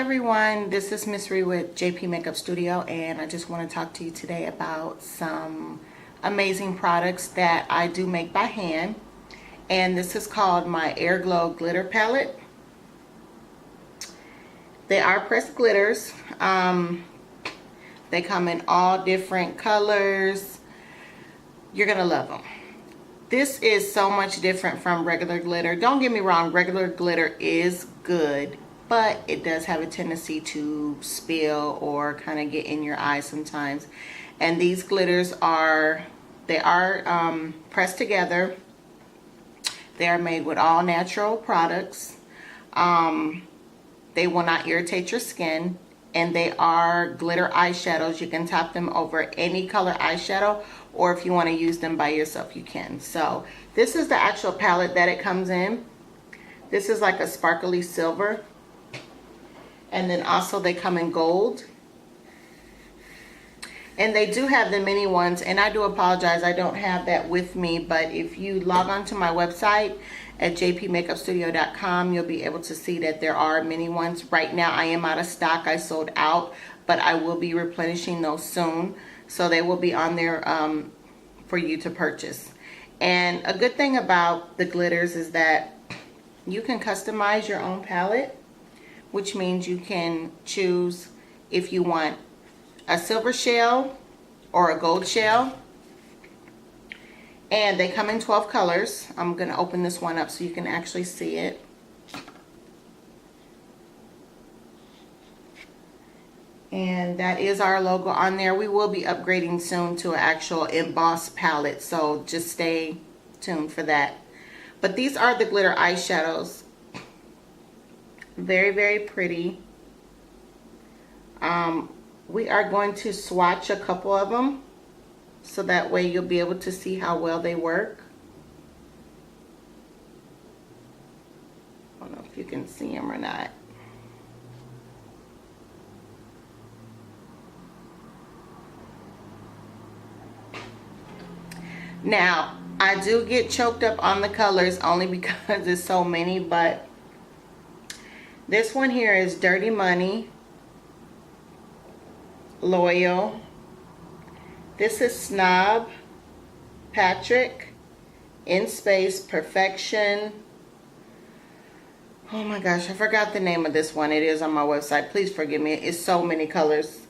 everyone, this is Miss Ree with JP Makeup Studio, and I just want to talk to you today about some amazing products that I do make by hand. And this is called my Aerglo glitter palette. They are pressed glitters. They come in all different colors. You're gonna love them. This is so much different from regular glitter. Don't get me wrong, regular glitter is good, but it does have a tendency to spill or kind of get in your eyes sometimes. And these glitters are pressed together. They are made with all natural products. They will not irritate your skin, and they are glitter eyeshadows. You can top them over any color eyeshadow, or if you want to use them by yourself, you can. So this is the actual palette that it comes in. This is like a sparkly silver. And then also they come in gold. And they do have the mini ones, and I do apologize, I don't have that with me, but if you log on to my website at jpmakeupstudio.com, you'll be able to see that there are mini ones. Right now I am out of stock, I sold out, but I will be replenishing those soon. So they will be on there for you to purchase. And a good thing about the glitters is that you can customize your own palette, which means you can choose if you want a silver shell or a gold shell. And they come in 12 colors. I'm going to open this one up so you can actually see it. And that is our logo on there. We will be upgrading soon to an actual embossed palette, so just stay tuned for that. But these are the glitter eyeshadows. Very, very pretty. We are going to swatch a couple of them, so that way you'll be able to see how well they work. I don't know if you can see them or not. Now, I do get choked up on the colors only because there's so many, but this one here is Dirty Money, Loyal. This is Snob, Patrick, In Space, Perfection. Oh my gosh, I forgot the name of this one. It is on my website. Please forgive me. It's so many colors.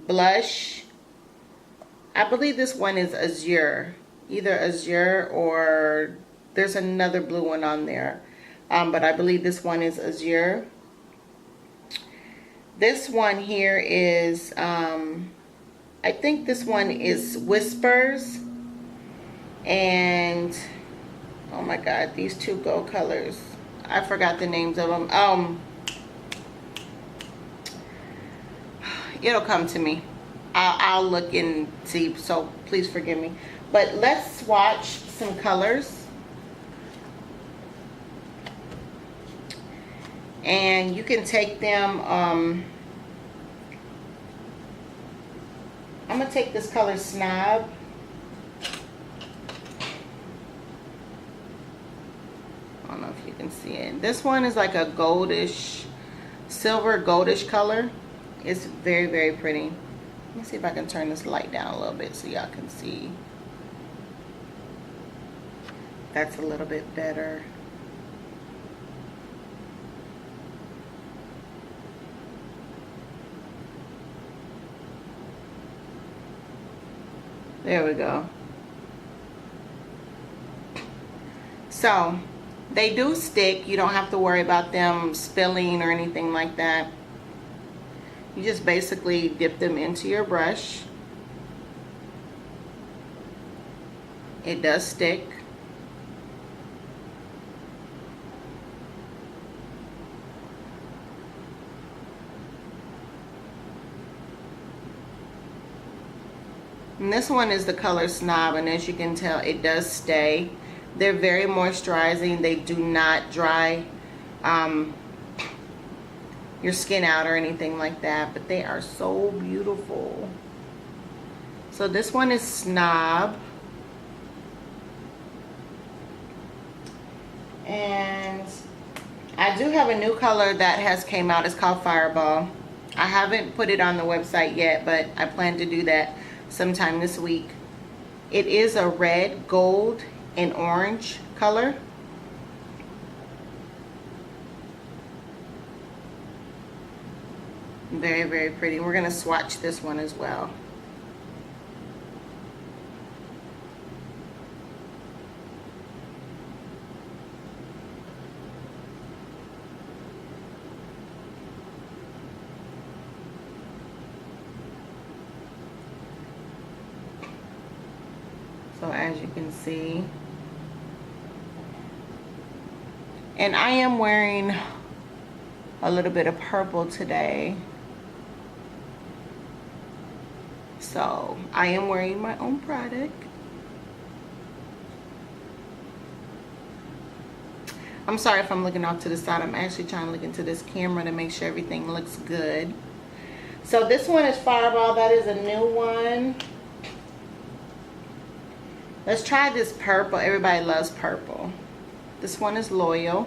Blush. I believe this one is Azure. Either Azure or there's another blue one on there. But I believe this one is Azure. This one here is, I think this one is Whispers. And, oh my God, these two gold colors. I forgot the names of them. It'll come to me. I'll look and see, so please forgive me. But let's swatch some colors. And you can take them, I'm going to take this color Snob. I don't know if you can see it. This one is like a goldish, silver goldish color. It's very, very pretty. Let me see if I can turn this light down a little bit so y'all can see. That's a little bit better. There we go. So they do stick. You don't have to worry about them spilling or anything like that. You just basically dip them into your brush. It does stick. And this one is the color Snob, and as you can tell, it does stay. They're very moisturizing. They do not dry your skin out or anything like that, but they are so beautiful. So this one is Snob. And I do have a new color that has came out. It's called Fireball. I haven't put it on the website yet, but I plan to do that sometime this week. It is a red, gold, and orange color. Very, very pretty. We're going to swatch this one as well. So as you can see, and I am wearing a little bit of purple today. So I am wearing my own product. I'm sorry if I'm looking off to the side. I'm actually trying to look into this camera to make sure everything looks good. So this one is Fireball. That is a new one. Let's try this purple. Everybody loves purple. This one is Loyal.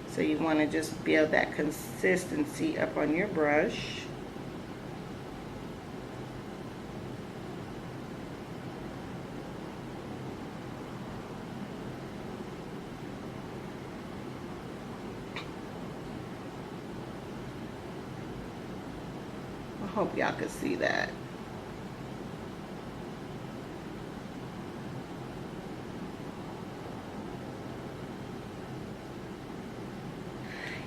So you want to just build that consistency up on your brush. I hope y'all could see that.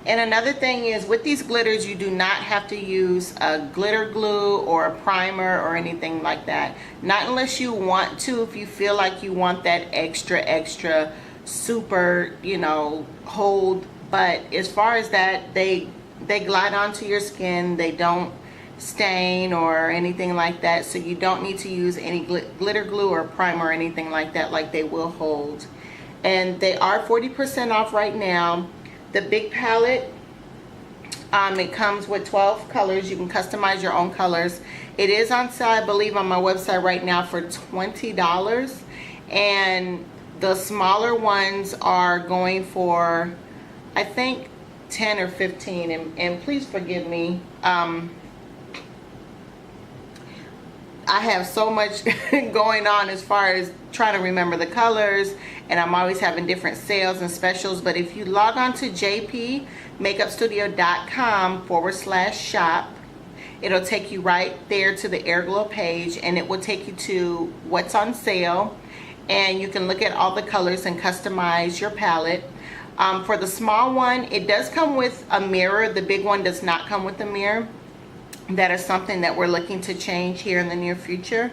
And another thing is, with these glitters, you do not have to use a glitter glue or a primer or anything like that. Not unless you want to, if you feel like you want that extra super, you know, hold. But as far as that, they glide onto your skin. They don't stain or anything like that. So you don't need to use any glitter glue or primer or anything like that. Like, they will hold. And they are 40% off right now. The big palette, it comes with 12 colors. You can customize your own colors. It is on sale, I believe, on my website right now for $20. And the smaller ones are going for, I think, 10 or 15. And please forgive me. I have so much going on as far as trying to remember the colors, and I'm always having different sales and specials. But if you log on to jpmakeupstudio.com/shop, it'll take you right there to the Aerglo page, and it will take you to what's on sale, and you can look at all the colors and customize your palette. For the small one, it does come with a mirror. The big one does not come with a mirror. That is something that we're looking to change here in the near future.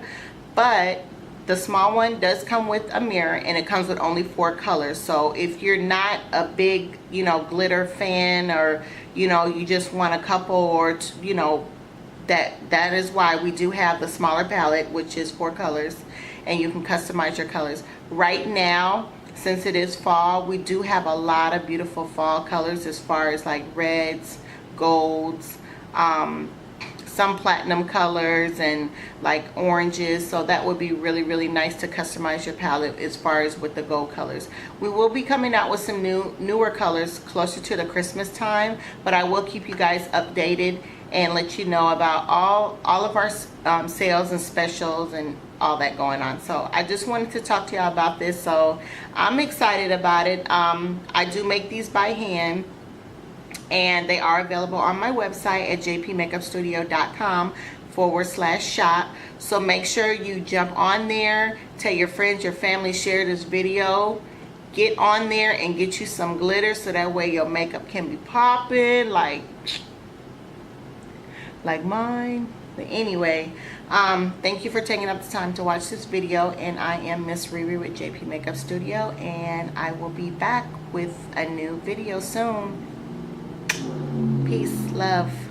But the small one does come with a mirror, and it comes with only 4 colors. So if you're not a big, you know, glitter fan, or, you know, you just want a couple, or, you know, that is why we do have the smaller palette, which is 4 colors, and you can customize your colors. Right now, since it is fall, we do have a lot of beautiful fall colors, as far as like reds, golds, some platinum colors, and like oranges. So that would be really nice to customize your palette as far as with the gold colors. We will be coming out with some newer colors closer to the Christmas time, but I will keep you guys updated and let you know about all of our sales and specials and all that going on. So I just wanted to talk to y'all about this. So I'm excited about it. I do make these by hand, and they are available on my website at jpmakeupstudio.com/shop. So make sure you jump on there, tell your friends, your family, share this video, get on there and get you some glitter, so that way your makeup can be popping like mine. But anyway, thank you for taking up the time to watch this video, and I am Miss Riri with JP Makeup Studio, and I will be back with a new video soon. Peace, love.